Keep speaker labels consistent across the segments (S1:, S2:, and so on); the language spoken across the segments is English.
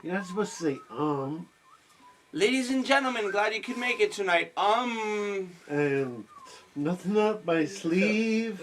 S1: You're not supposed to say,
S2: Ladies and gentlemen, glad you could make it tonight.
S1: And nothing up my sleeve.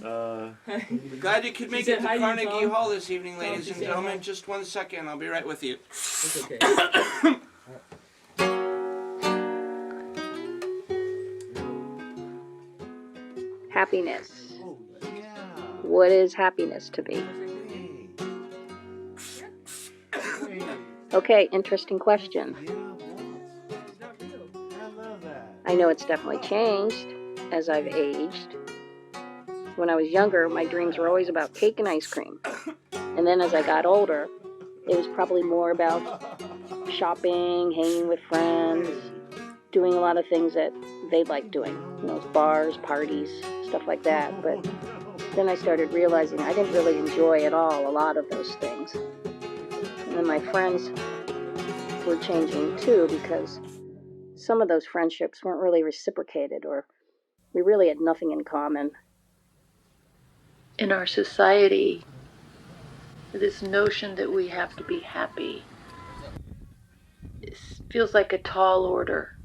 S2: Glad you could make it to Carnegie Hall this evening, ladies and gentlemen. Just 1 second, I'll be right with you.
S3: It's okay.
S4: Happiness.
S1: Oh, yeah.
S4: What is happiness to be?
S1: Hey.
S4: Okay, interesting question.
S1: Yeah, I love that.
S4: I know it's definitely changed as I've aged. When I was younger, my dreams were always about cake and ice cream. And then as I got older, it was probably more about shopping, hanging with friends, doing a lot of things that they liked doing. You know, bars, parties, stuff like that. But then I started realizing I didn't really enjoy at all a lot of those things. And then my friends were changing too, because some of those friendships weren't really reciprocated, or we really had nothing in common.
S5: In our society, this notion that we have to be happy feels like a tall order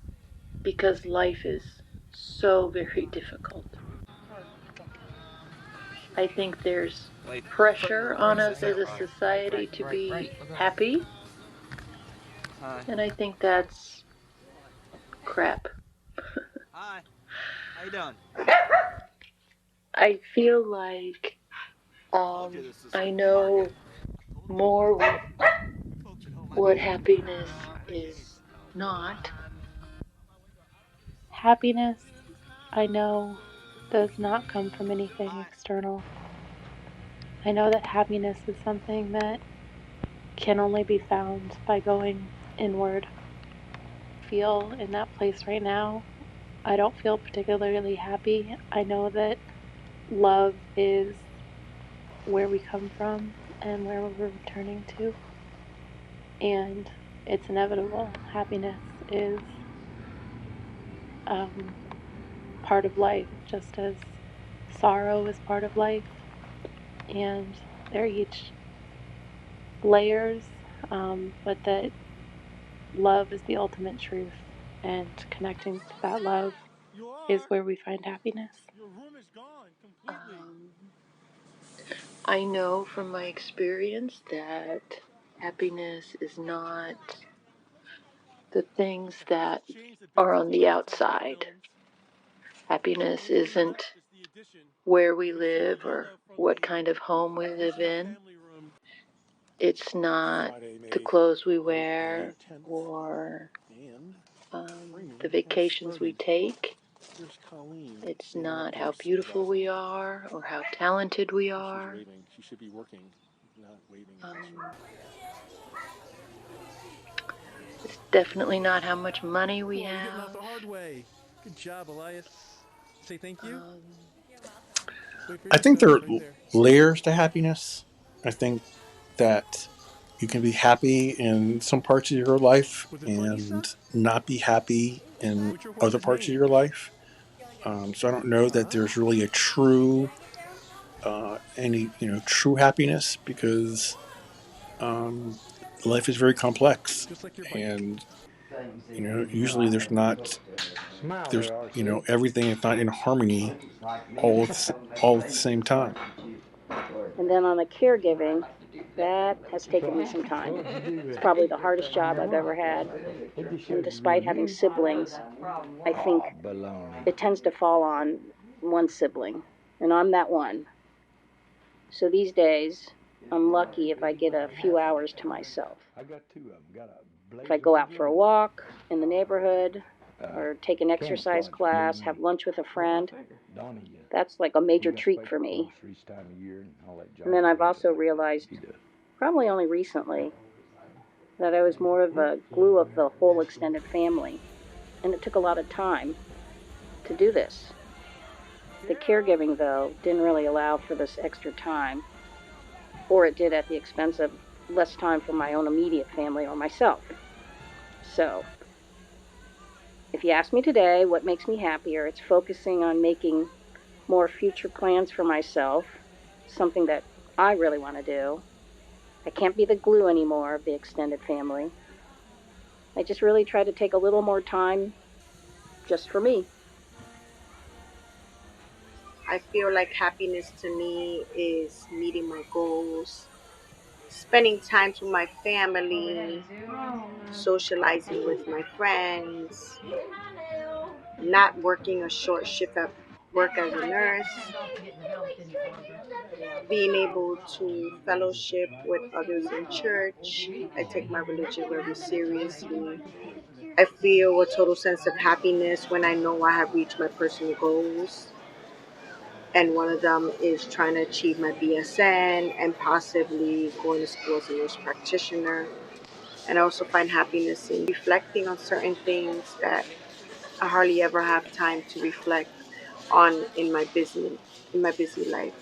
S5: because life is so very difficult. I think there's pressure on us as a society to be happy, and I think that's crap.
S3: Hi. How you doing?
S5: I feel like I know more what happiness is not. Happiness, I know, does not come from anything external. I know that happiness is something that can only be found by going inward. I feel in that place right now. I don't feel particularly happy. I know that love is where we come from and where we're returning to. And it's inevitable. Happiness is part of life, just as sorrow is part of life. And they're each layers, but that love is the ultimate truth. And connecting to that love is where we find happiness.
S6: Your room is gone completely.
S5: I know from my experience that happiness is not the things that are on the outside. Happiness isn't where we live or what kind of home we live in. It's not the clothes we wear or the vacations we take. It's not how beautiful we are or how talented we are.
S6: She should be working, not waving.
S5: It's definitely not how much money we
S6: You're getting out
S5: have.
S6: the hard way. Good job, Elias. Say thank you.
S7: I think there are layers to happiness. I think that you can be happy in some parts of your life and not be happy in other parts of your life. So I don't know that there's really a true, true happiness, because life is very complex, and usually there's everything is not in harmony all at the same time.
S4: And then on the caregiving, that has taken me some time. It's probably the hardest job I've ever had. And despite having siblings, I think it tends to fall on one sibling. And I'm that one. So these days, I'm lucky if I get a few hours to myself. If I go out for a walk in the neighborhood, or take an exercise class, have lunch with a friend, that's like a major treat for me. And then I've also realized, probably only recently, that I was more of a glue of the whole extended family. And it took a lot of time to do this. The caregiving, though, didn't really allow for this extra time, or it did at the expense of less time for my own immediate family or myself. So, if you ask me today what makes me happier, it's focusing on making more future plans for myself, something that I really want to do, I can't be the glue anymore of the extended family. I just really try to take a little more time just for me.
S8: I feel like happiness to me is meeting my goals, spending time with my family, socializing with my friends, not working a short shift at work as a nurse, being able to fellowship with others in church. I take my religion very seriously. I feel a total sense of happiness when I know I have reached my personal goals. And one of them is trying to achieve my BSN and possibly going to school as a nurse practitioner. And I also find happiness in reflecting on certain things that I hardly ever have time to reflect on in my busy life.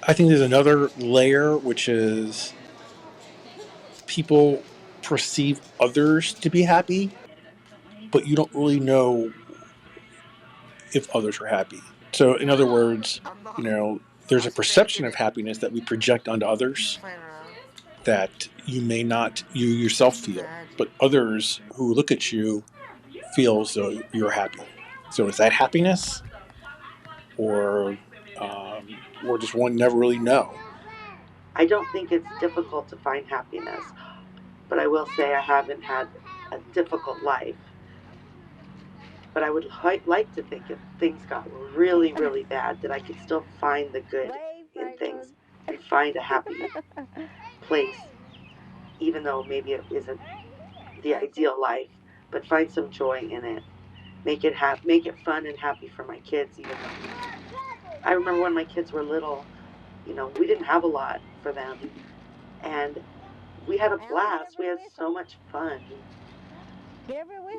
S7: I think there's another layer, which is people perceive others to be happy, but you don't really know if others are happy. So, in other words, there's a perception of happiness that we project onto others that you may not you yourself feel, but others who look at you feel as though you're happy. So, is that happiness, or or does one never really know?
S9: I don't think it's difficult to find happiness, but I will say I haven't had a difficult life. But I would like to think if things got really, really bad, that I could still find the good in things and find a happy place, even though maybe it isn't the ideal life, but find some joy in it. Make it fun and happy for my kids. Even though I remember when my kids were little, we didn't have a lot for them, and we had a blast. We had so much fun.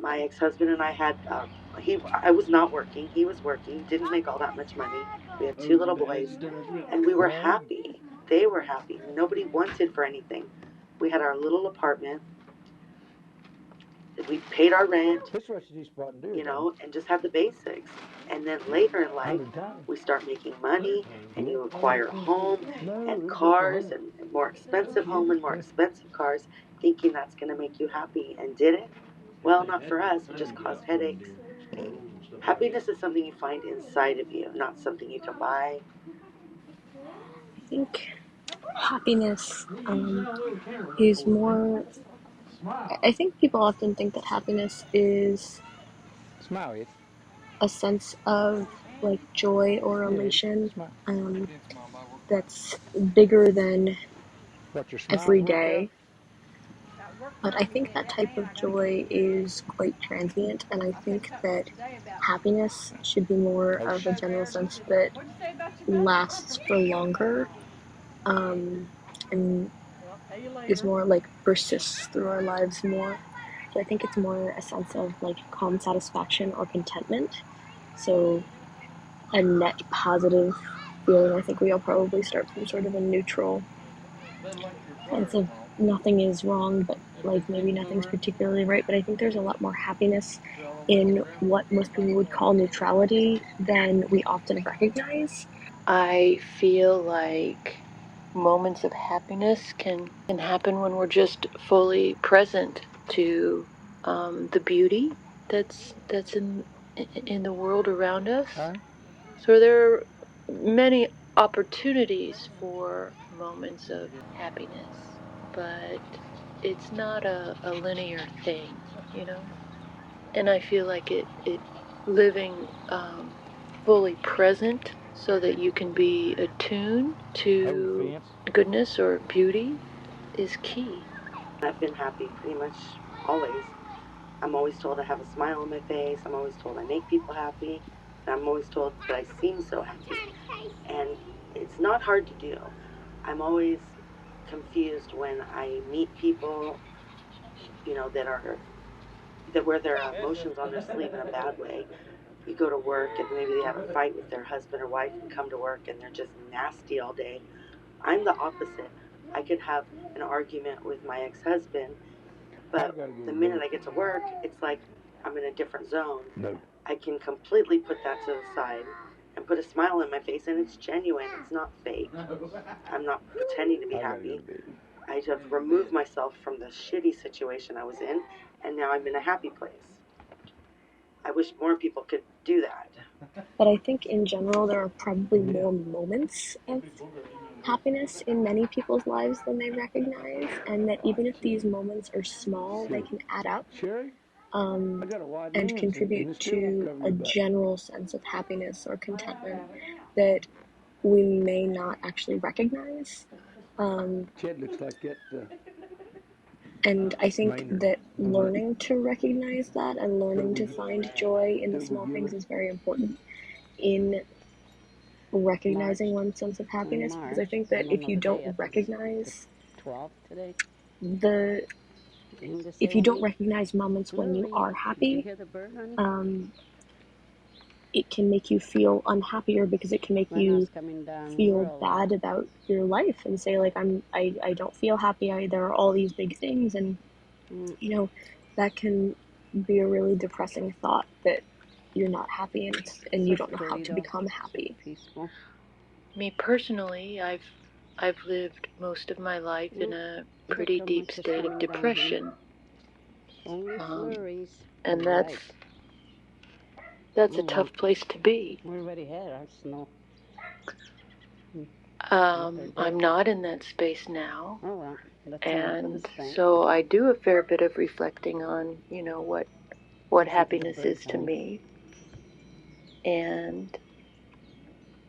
S9: My ex-husband and I had I was not working. He was working. Didn't make all that much money. We had 2 little boys, and we were happy. They were happy. Nobody wanted for anything. We had our little apartment. We paid our rent, and just had the basics. And then later in life, we start making money, and you acquire a home and cars, and more expensive home and more expensive cars, thinking that's going to make you happy. And did it? Well, not for us. It just caused headaches. Happiness is something you find inside of you, not something you can buy.
S10: I think happiness is more. I think people often think that happiness is a sense of like joy or elation that's bigger than every day. But I think that type of joy is quite transient, and I think that happiness should be more of a general sense that lasts for longer, and is more like persists through our lives more. So I think it's more a sense of like calm satisfaction or contentment. So a net positive feeling. I think we all probably start from sort of a neutral sense of nothing is wrong, but like maybe nothing's particularly right. But I think there's a lot more happiness in what most people would call neutrality than we often recognize.
S5: I feel like moments of happiness can happen when we're just fully present to the beauty that's in the world around us. So there are many opportunities for moments of happiness, but it's not a linear thing, you know? And I feel like it living fully present so that you can be attuned to goodness or beauty is key.
S9: I've been happy pretty much always. I'm always told I have a smile on my face. I'm always told I make people happy. And I'm always told that I seem so happy. And it's not hard to do. I'm always confused when I meet people, that wear their emotions on their sleeve in a bad way. You go to work and maybe they have a fight with their husband or wife and come to work and they're just nasty all day. I'm the opposite. I could have an argument with my ex-husband, but the minute I get to work, it's like I'm in a different zone. I can completely put that to the side and put a smile on my face, and it's genuine. It's not fake. I'm not pretending to be happy. I just removed myself from the shitty situation I was in, and now I'm in a happy place. I wish more people could do that.
S10: But I think in general there are probably more moments of happiness in many people's lives than they recognize, and that even if these moments are small, they can add up and contribute to a general sense of happiness or contentment that we may not actually recognize. And I think that learning to recognize that and learning to find joy in the small things is very important in recognizing one's sense of happiness, because I think that if you don't recognize moments when you are happy, it can make you feel unhappier, because it can make you feel bad about your life and say, like, I don't feel happy, there are all these big things, and you know, that can be a really depressing thought that you're not happy and you don't know how to become happy.
S5: Me personally, I've lived most of my life in a pretty deep state of depression, and that's a tough place to be. I'm not in that space now, and so I do a fair bit of reflecting on, what happiness is to me. And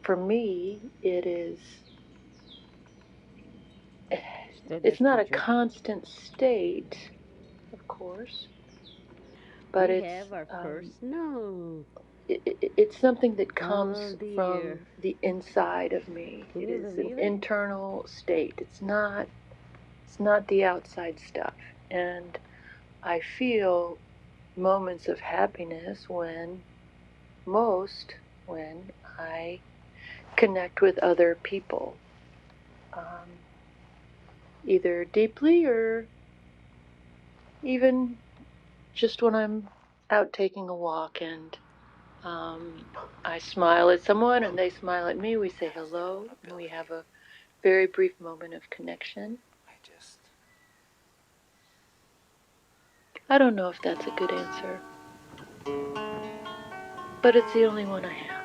S5: for me, it's not a constant state, of course, but it's something that comes from the inside of me. It is an internal state. It's not the outside stuff. And I feel moments of happiness when I connect with other people, either deeply or even just when I'm out taking a walk and I smile at someone and they smile at me. We say hello and we have a very brief moment of connection. I don't know if that's a good answer, but it's the only one I have.